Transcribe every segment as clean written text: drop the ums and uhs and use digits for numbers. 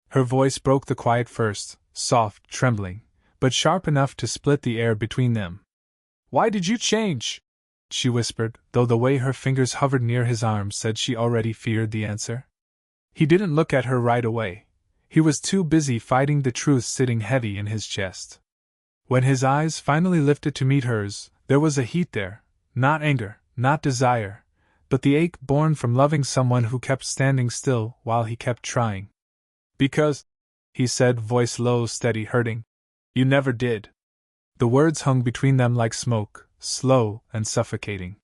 Her voice broke the quiet first, soft, trembling, but sharp enough to split the air between them. "Why did you change?" she whispered, though the way her fingers hovered near his arm said she already feared the answer. He didn't look at her right away. He was too busy fighting the truth sitting heavy in his chest. When his eyes finally lifted to meet hers, there was a heat there, not anger, not desire, but the ache born from loving someone who kept standing still while he kept trying. "Because," he said, voice low, steady, hurting, "you never did." The words hung between them like smoke, slow and suffocating.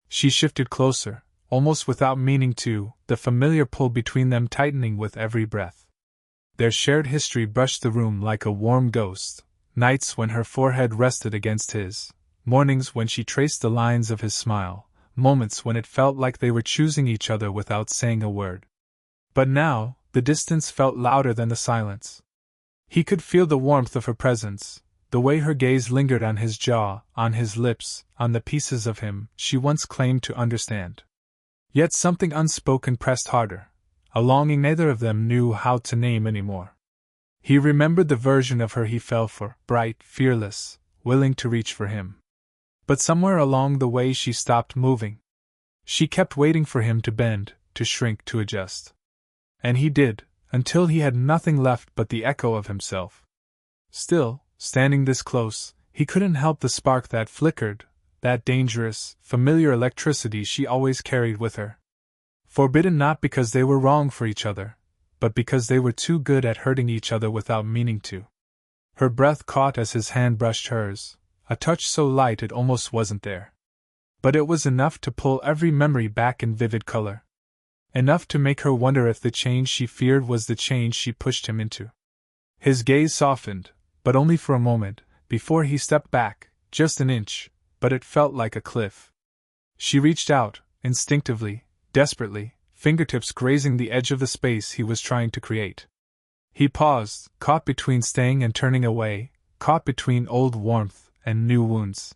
She shifted closer, almost without meaning to, the familiar pull between them tightening with every breath. Their shared history brushed the room like a warm ghost, nights when her forehead rested against his, mornings when she traced the lines of his smile, moments when it felt like they were choosing each other without saying a word. But now, the distance felt louder than the silence. He could feel the warmth of her presence, the way her gaze lingered on his jaw, on his lips, on the pieces of him she once claimed to understand. Yet something unspoken pressed harder, a longing neither of them knew how to name anymore. He remembered the version of her he fell for, bright, fearless, willing to reach for him. But somewhere along the way she stopped moving. She kept waiting for him to bend, to shrink, to adjust. And he did, until he had nothing left but the echo of himself. Still, standing this close, he couldn't help the spark that flickered, that dangerous, familiar electricity she always carried with her. Forbidden not because they were wrong for each other, but because they were too good at hurting each other without meaning to. Her breath caught as his hand brushed hers, a touch so light it almost wasn't there. But it was enough to pull every memory back in vivid color. Enough to make her wonder if the change she feared was the change she pushed him into. His gaze softened, but only for a moment, before he stepped back, just an inch, but it felt like a cliff. She reached out, instinctively, desperately, fingertips grazing the edge of the space he was trying to create. He paused, caught between staying and turning away, caught between old warmth and new wounds.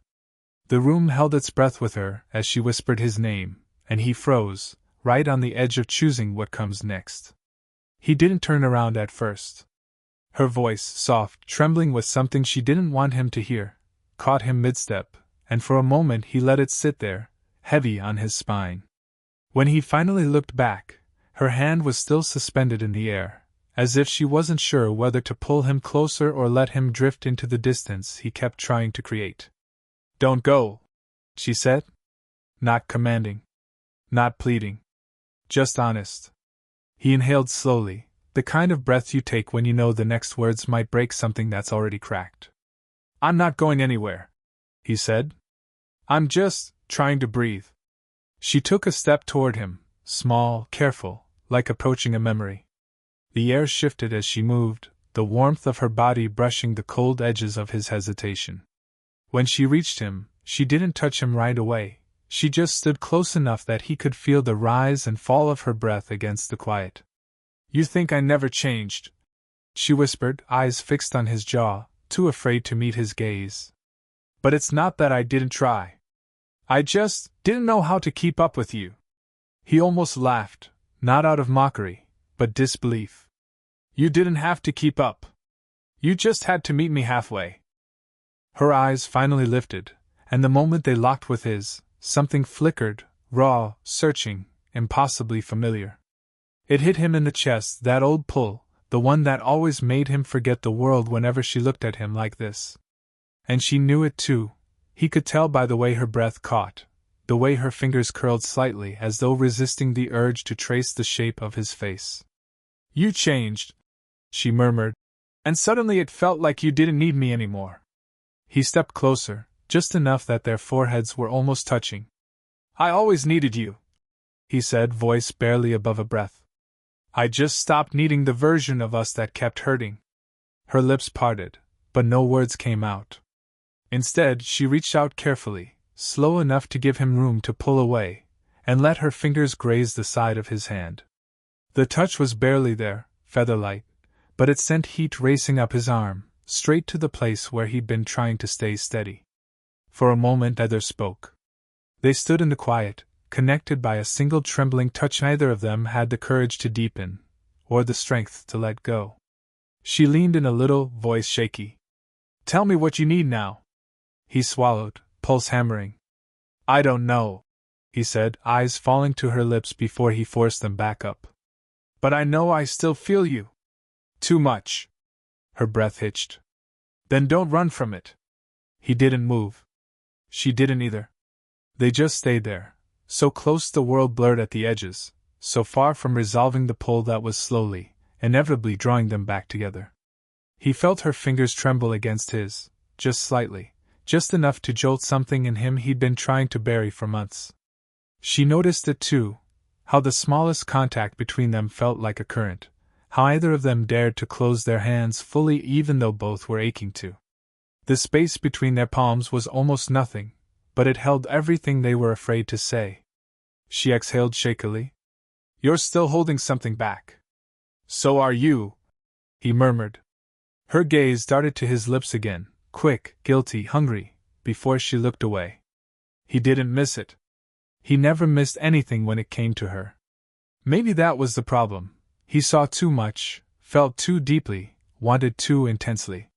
The room held its breath with her as she whispered his name, and he froze, right on the edge of choosing what comes next. He didn't turn around at first. Her voice, soft, trembling with something she didn't want him to hear, caught him mid-step, and for a moment he let it sit there, heavy on his spine. When he finally looked back, her hand was still suspended in the air, as if she wasn't sure whether to pull him closer or let him drift into the distance he kept trying to create. "Don't go," she said. Not commanding. Not pleading. Just honest. He inhaled slowly, the kind of breath you take when you know the next words might break something that's already cracked. "I'm not going anywhere," he said. "I'm just trying to breathe." She took a step toward him, small, careful, like approaching a memory. The air shifted as she moved, the warmth of her body brushing the cold edges of his hesitation. When she reached him, she didn't touch him right away, she just stood close enough that he could feel the rise and fall of her breath against the quiet. "You think I never changed?" she whispered, eyes fixed on his jaw, too afraid to meet his gaze. "But it's not that I didn't try. I just didn't know how to keep up with you." He almost laughed, not out of mockery, but disbelief. "You didn't have to keep up. You just had to meet me halfway." Her eyes finally lifted, and the moment they locked with his, something flickered, raw, searching, impossibly familiar. It hit him in the chest, that old pull, the one that always made him forget the world whenever she looked at him like this. And she knew it too. He could tell by the way her breath caught, the way her fingers curled slightly as though resisting the urge to trace the shape of his face. "You changed," she murmured, "and suddenly it felt like you didn't need me anymore." He stepped closer, just enough that their foreheads were almost touching. "I always needed you," he said, voice barely above a breath. "I just stopped needing the version of us that kept hurting." Her lips parted, but no words came out. Instead, she reached out carefully, slow enough to give him room to pull away, and let her fingers graze the side of his hand. The touch was barely there, featherlight, but it sent heat racing up his arm, straight to the place where he'd been trying to stay steady. For a moment neither spoke. They stood in the quiet, connected by a single trembling touch neither of them had the courage to deepen, or the strength to let go. She leaned in a little, voice shaky. Tell me what you need now. He swallowed, pulse hammering. I don't know, he said, eyes falling to her lips before he forced them back up. But I know I still feel you. Too much. Her breath hitched. Then don't run from it. He didn't move. She didn't either. They just stayed there, so close the world blurred at the edges, so far from resolving the pull that was slowly, inevitably drawing them back together. He felt her fingers tremble against his, just slightly, just enough to jolt something in him he'd been trying to bury for months. She noticed it too, how the smallest contact between them felt like a current, how either of them dared to close their hands fully even though both were aching to. The space between their palms was almost nothing, but it held everything they were afraid to say. She exhaled shakily. You're still holding something back. So are you, he murmured. Her gaze darted to his lips again, quick, guilty, hungry, before she looked away. He didn't miss it. He never missed anything when it came to her. Maybe that was the problem. He saw too much, felt too deeply, wanted too intensely.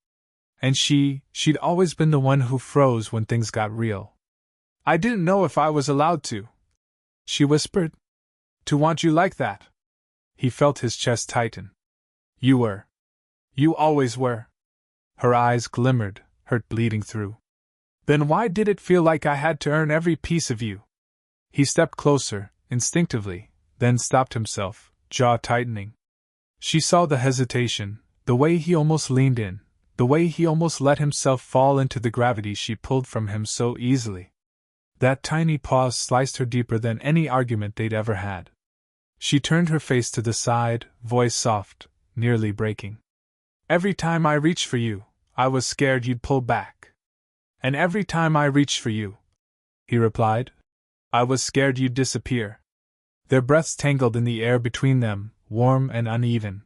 And she'd always been the one who froze when things got real. I didn't know if I was allowed to, she whispered. To want you like that. He felt his chest tighten. You were. You always were. Her eyes glimmered, hurt bleeding through. Then why did it feel like I had to earn every piece of you? He stepped closer, instinctively, then stopped himself, jaw tightening. She saw the hesitation, the way he almost leaned in, the way he almost let himself fall into the gravity she pulled from him so easily. That tiny pause sliced her deeper than any argument they'd ever had. She turned her face to the side, voice soft, nearly breaking. Every time I reached for you, I was scared you'd pull back. And every time I reached for you, he replied, I was scared you'd disappear. Their breaths tangled in the air between them, warm and uneven.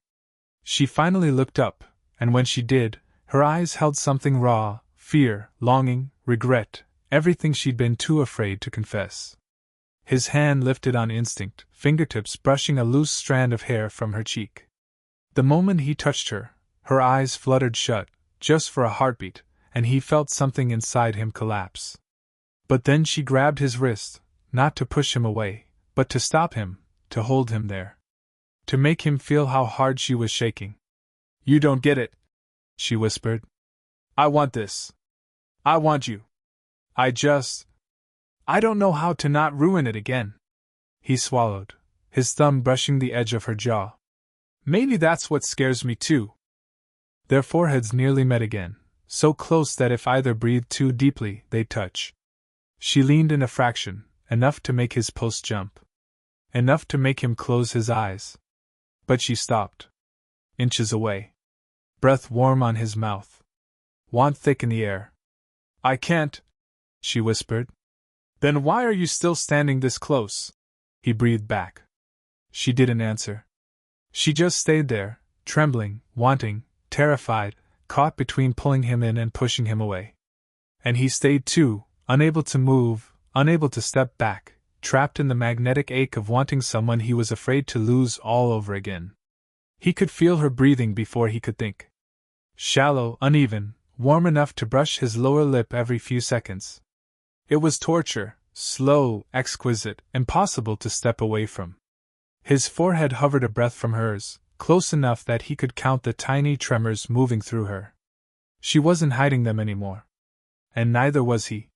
She finally looked up, and when she did, her eyes held something raw, fear, longing, regret, everything she'd been too afraid to confess. His hand lifted on instinct, fingertips brushing a loose strand of hair from her cheek. The moment he touched her, her eyes fluttered shut, just for a heartbeat, and he felt something inside him collapse. But then she grabbed his wrist, not to push him away, but to stop him, to hold him there. To make him feel how hard she was shaking. You don't get it, she whispered. I want this. I want you. I don't know how to not ruin it again. He swallowed, his thumb brushing the edge of her jaw. Maybe that's what scares me too. Their foreheads nearly met again, so close that if either breathed too deeply, they'd touch. She leaned in a fraction, enough to make his pulse jump. Enough to make him close his eyes. But she stopped. Inches away. Breath warm on his mouth. Want thick in the air. I can't, she whispered. Then why are you still standing this close? He breathed back. She didn't answer. She just stayed there, trembling, wanting, terrified, caught between pulling him in and pushing him away. And he stayed too, unable to move, unable to step back, trapped in the magnetic ache of wanting someone he was afraid to lose all over again. He could feel her breathing before he could think. Shallow, uneven, warm enough to brush his lower lip every few seconds. It was torture, slow, exquisite, impossible to step away from. His forehead hovered a breath from hers, close enough that he could count the tiny tremors moving through her. She wasn't hiding them anymore. And neither was he.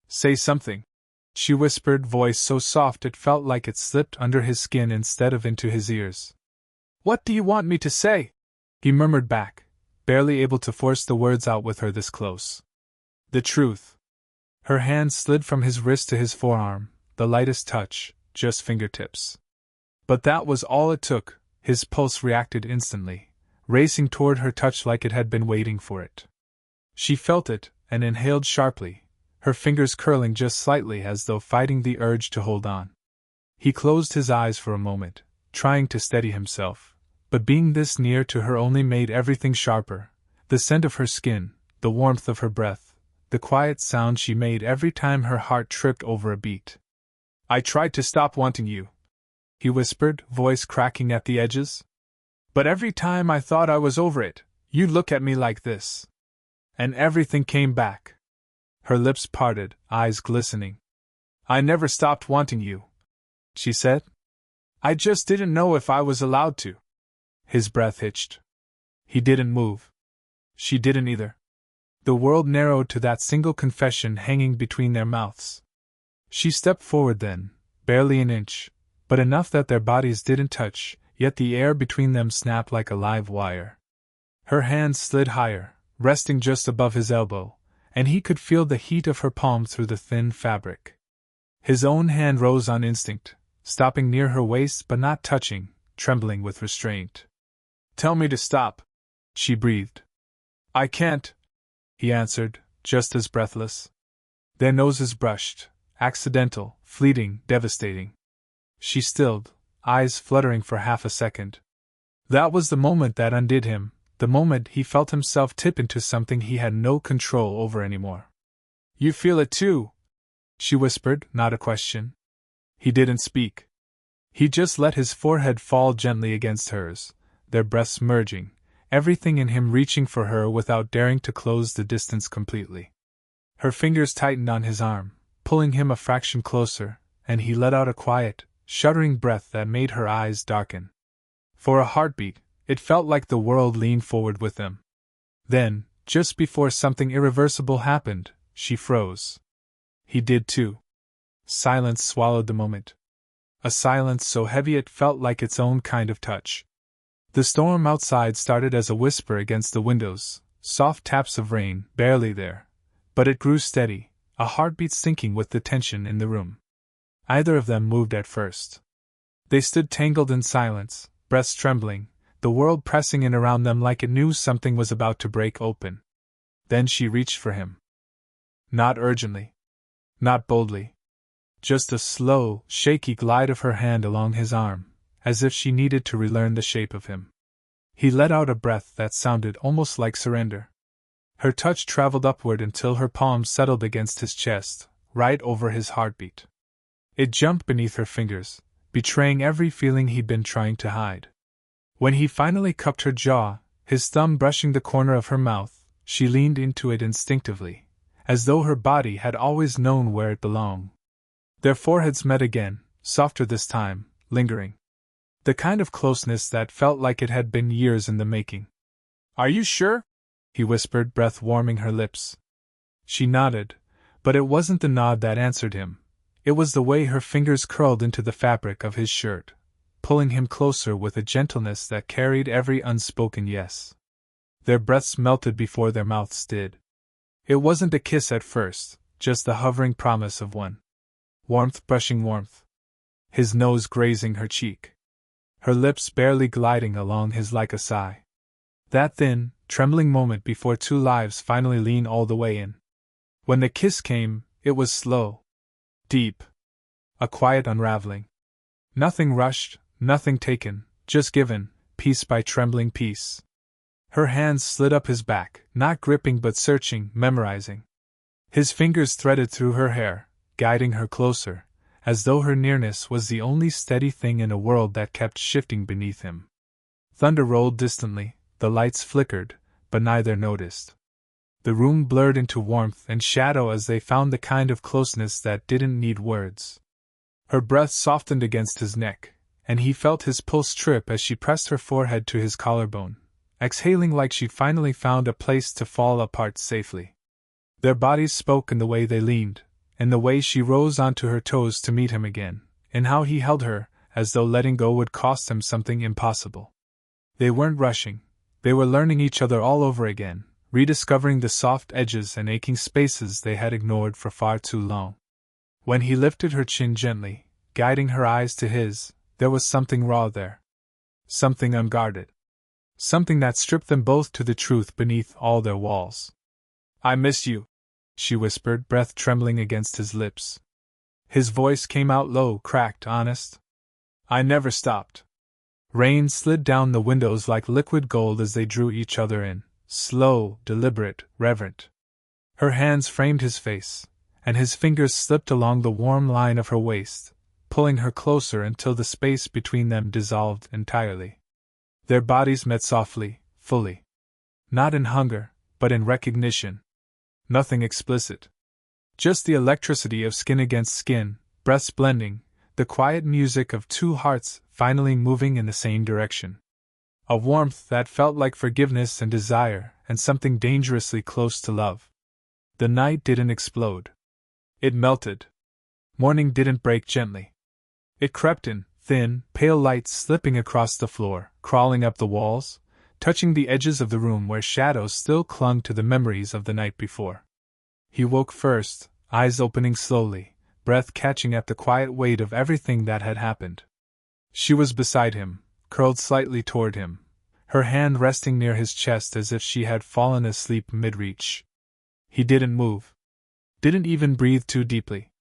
Say something, she whispered, voice so soft it felt like it slipped under his skin instead of into his ears. What do you want me to say? He murmured back, barely able to force the words out with her this close. The truth. Her hand slid from his wrist to his forearm, the lightest touch, just fingertips. But that was all it took. His pulse reacted instantly, racing toward her touch like it had been waiting for it. She felt it, and inhaled sharply, her fingers curling just slightly as though fighting the urge to hold on. He closed his eyes for a moment, trying to steady himself, but being this near to her only made everything sharper, the scent of her skin, the warmth of her breath, the quiet sound she made every time her heart tripped over a beat. I tried to stop wanting you, he whispered, voice cracking at the edges. But every time I thought I was over it, you'd look at me like this. And everything came back. Her lips parted, eyes glistening. I never stopped wanting you, she said. I just didn't know if I was allowed to. His breath hitched. He didn't move. She didn't either. The world narrowed to that single confession hanging between their mouths. She stepped forward then, barely an inch, but enough that their bodies didn't touch, yet the air between them snapped like a live wire. Her hand slid higher, resting just above his elbow, and he could feel the heat of her palm through the thin fabric. His own hand rose on instinct, stopping near her waist but not touching, trembling with restraint. Tell me to stop, she breathed. I can't, he answered, just as breathless. Their noses brushed, accidental, fleeting, devastating. She stilled, eyes fluttering for half a second. That was the moment that undid him, the moment he felt himself tip into something he had no control over anymore. You feel it too, she whispered, not a question. He didn't speak. He just let his forehead fall gently against hers, their breaths merging, everything in him reaching for her without daring to close the distance completely. Her fingers tightened on his arm, pulling him a fraction closer, and he let out a quiet, shuddering breath that made her eyes darken. For a heartbeat, it felt like the world leaned forward with them. Then, just before something irreversible happened, she froze. He did too. Silence swallowed the moment. A silence so heavy it felt like its own kind of touch. The storm outside started as a whisper against the windows, soft taps of rain, barely there. But it grew steady, a heartbeat sinking with the tension in the room. Either of them moved at first. They stood tangled in silence, breaths trembling, the world pressing in around them like it knew something was about to break open. Then she reached for him. Not urgently. Not boldly. Just a slow, shaky glide of her hand along his arm, as if she needed to relearn the shape of him. He let out a breath that sounded almost like surrender. Her touch traveled upward until her palm settled against his chest, right over his heartbeat. It jumped beneath her fingers, betraying every feeling he'd been trying to hide. When he finally cupped her jaw, his thumb brushing the corner of her mouth, she leaned into it instinctively, as though her body had always known where it belonged. Their foreheads met again, softer this time, lingering. The kind of closeness that felt like it had been years in the making. Are you sure? He whispered, breath warming her lips. She nodded, but it wasn't the nod that answered him. It was the way her fingers curled into the fabric of his shirt, pulling him closer with a gentleness that carried every unspoken yes. Their breaths melted before their mouths did. It wasn't a kiss at first, just the hovering promise of one. Warmth brushing warmth. His nose grazing her cheek. Her lips barely gliding along his like a sigh. That thin, trembling moment before two lives finally lean all the way in. When the kiss came, it was slow. Deep. A quiet unraveling. Nothing rushed, nothing taken, just given, piece by trembling piece. Her hands slid up his back, not gripping but searching, memorizing. His fingers threaded through her hair, guiding her closer, as though her nearness was the only steady thing in a world that kept shifting beneath him. Thunder rolled distantly, the lights flickered, but neither noticed. The room blurred into warmth and shadow as they found the kind of closeness that didn't need words. Her breath softened against his neck, and he felt his pulse trip as she pressed her forehead to his collarbone, exhaling like she'd finally found a place to fall apart safely. Their bodies spoke in the way they leaned, in the way she rose onto her toes to meet him again, in how he held her, as though letting go would cost them something impossible. They weren't rushing, they were learning each other all over again, rediscovering the soft edges and aching spaces they had ignored for far too long. When he lifted her chin gently, guiding her eyes to his, there was something raw there. Something unguarded. Something that stripped them both to the truth beneath all their walls. I miss you, she whispered, breath trembling against his lips. His voice came out low, cracked, honest. I never stopped. Rain slid down the windows like liquid gold as they drew each other in, slow, deliberate, reverent. Her hands framed his face, and his fingers slipped along the warm line of her waist, pulling her closer until the space between them dissolved entirely. Their bodies met softly, fully. Not in hunger, but in recognition. Nothing explicit. Just the electricity of skin against skin, breaths blending, the quiet music of two hearts finally moving in the same direction. A warmth that felt like forgiveness and desire and something dangerously close to love. The night didn't explode. It melted. Morning didn't break gently. It crept in, thin, pale light slipping across the floor, crawling up the walls, touching the edges of the room where shadows still clung to the memories of the night before. He woke first, eyes opening slowly, breath catching at the quiet weight of everything that had happened. She was beside him, curled slightly toward him, her hand resting near his chest as if she had fallen asleep mid-reach. He didn't move. Didn't even breathe too deeply.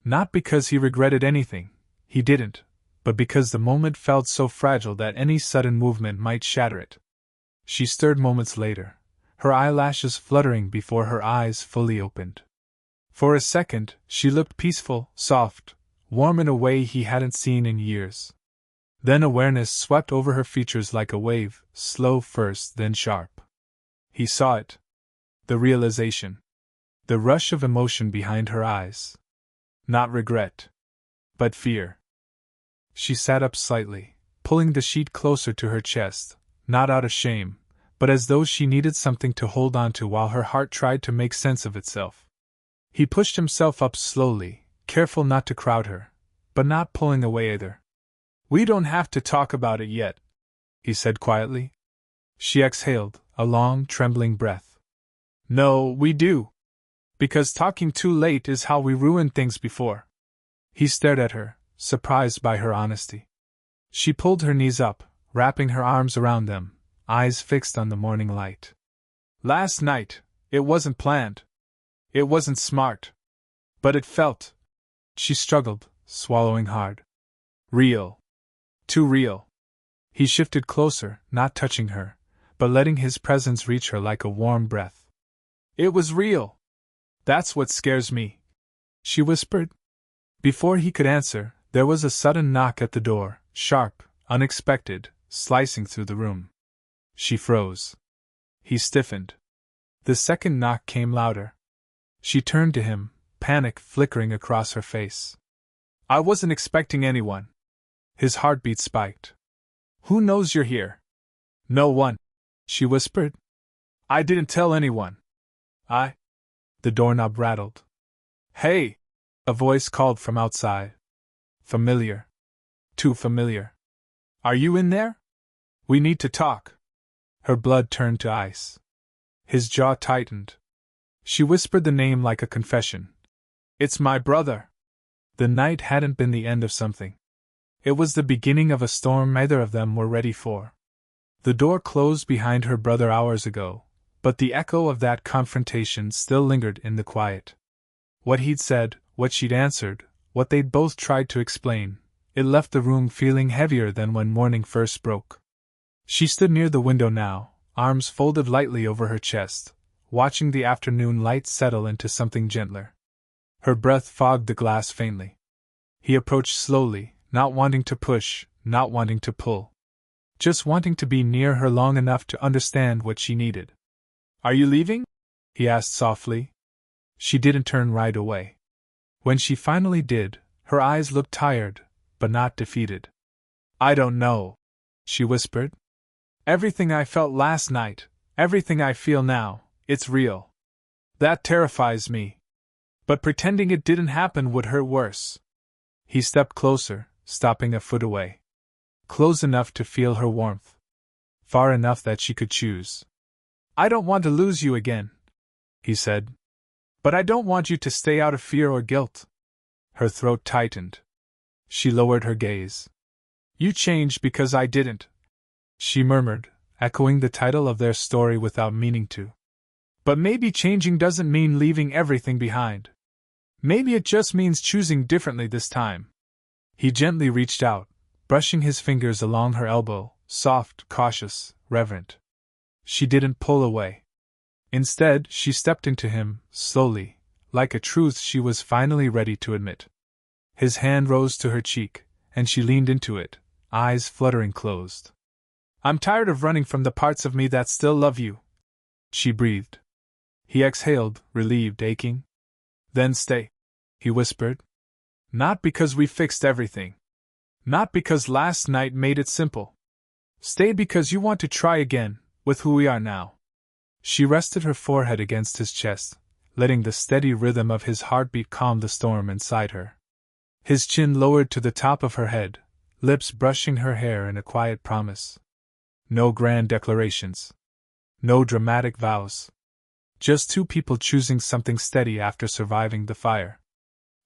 Not because he regretted anything, he didn't, but because the moment felt so fragile that any sudden movement might shatter it. She stirred moments later, her eyelashes fluttering before her eyes fully opened. For a second, she looked peaceful, soft, warm in a way he hadn't seen in years. Then awareness swept over her features like a wave, slow first, then sharp. He saw it. The realization. The rush of emotion behind her eyes. Not regret. But fear. She sat up slightly, pulling the sheet closer to her chest, not out of shame, but as though she needed something to hold on to while her heart tried to make sense of itself. He pushed himself up slowly, careful not to crowd her, but not pulling away either. "We don't have to talk about it yet," he said quietly. She exhaled, a long, trembling breath. "No, we do. Because talking too late is how we ruined things before." He stared at her, surprised by her honesty. She pulled her knees up, wrapping her arms around them, eyes fixed on the morning light. "Last night, it wasn't planned. It wasn't smart. But it felt," she struggled, swallowing hard, "real. Too real." He shifted closer, not touching her, but letting his presence reach her like a warm breath. "It was real. That's what scares me," she whispered. Before he could answer, there was a sudden knock at the door, sharp, unexpected, slicing through the room. She froze. He stiffened. The second knock came louder. She turned to him, panic flickering across her face. "I wasn't expecting anyone." His heartbeat spiked. "Who knows you're here?" "No one," she whispered. "I didn't tell anyone. I..." The doorknob rattled. "Hey!" A voice called from outside. Familiar. Too familiar. "Are you in there? We need to talk." Her blood turned to ice. His jaw tightened. She whispered the name like a confession. "It's my brother." The night hadn't been the end of something. It was the beginning of a storm neither of them were ready for. The door closed behind her brother hours ago, but the echo of that confrontation still lingered in the quiet. What he'd said, what she'd answered, what they'd both tried to explain, it left the room feeling heavier than when morning first broke. She stood near the window now, arms folded lightly over her chest, watching the afternoon light settle into something gentler. Her breath fogged the glass faintly. He approached slowly, not wanting to push, not wanting to pull. Just wanting to be near her long enough to understand what she needed. "Are you leaving?" he asked softly. She didn't turn right away. When she finally did, her eyes looked tired, but not defeated. "I don't know," she whispered. "Everything I felt last night, everything I feel now, it's real. That terrifies me. But pretending it didn't happen would hurt worse." He stepped closer, stopping a foot away. Close enough to feel her warmth. Far enough that she could choose. "I don't want to lose you again," he said. "But I don't want you to stay out of fear or guilt." Her throat tightened. She lowered her gaze. "You changed because I didn't," she murmured, echoing the title of their story without meaning to. "But maybe changing doesn't mean leaving everything behind. Maybe it just means choosing differently this time." He gently reached out, brushing his fingers along her elbow, soft, cautious, reverent. She didn't pull away. Instead, she stepped into him, slowly, like a truth she was finally ready to admit. His hand rose to her cheek, and she leaned into it, eyes fluttering closed. I'm tired of running from the parts of me that still love you. She breathed. He exhaled, relieved, aching. Then stay, he whispered. Not because we fixed everything. Not because last night made it simple. Stay because you want to try again, with who we are now. She rested her forehead against his chest, letting the steady rhythm of his heartbeat calm the storm inside her. His chin lowered to the top of her head, lips brushing her hair in a quiet promise. No grand declarations. No dramatic vows. Just two people choosing something steady after surviving the fire.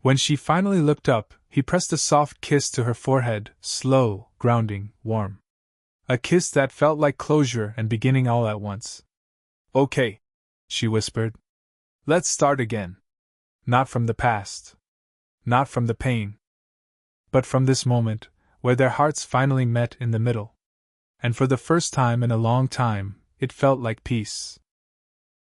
When she finally looked up, he pressed a soft kiss to her forehead, slow, grounding, warm. A kiss that felt like closure and beginning all at once. Okay, she whispered. Let's start again. Not from the past. Not from the pain. But from this moment, where their hearts finally met in the middle. And for the first time in a long time, it felt like peace.